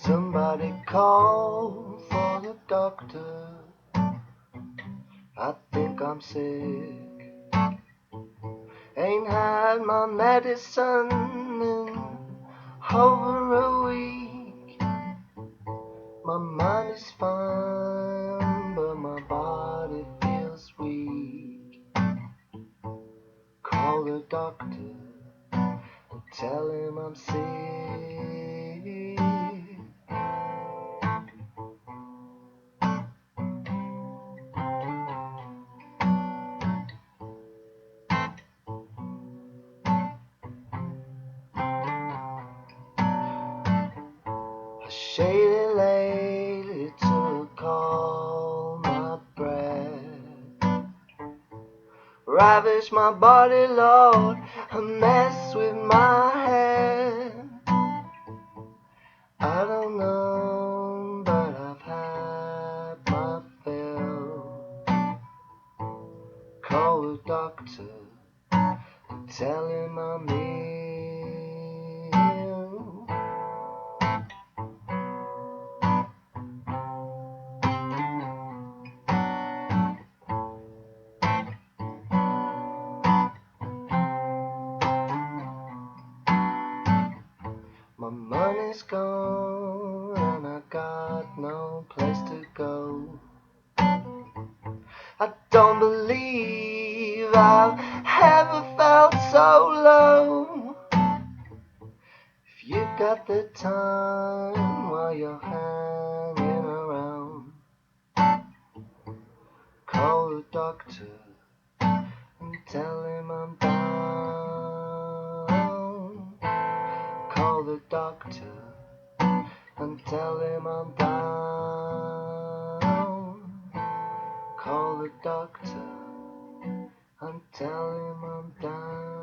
Somebody call for the doctor. I think I'm sick. Ain't had my medicine in over a week. My mind is fine, but my body feels weak. Call the doctor and tell him I'm sick. A shady lady took all my breath, ravished my body, Lord, and messed with my head. I don't know, but I've had my fill. Call the doctor and tell him I'm ill. My money's gone and I got no place to go. I don't believe I've ever felt so low. If you got the time while you're hanging around, call the doctor and tell him I'm down. Call the doctor and tell him I'm down. Call the doctor and tell him I'm down.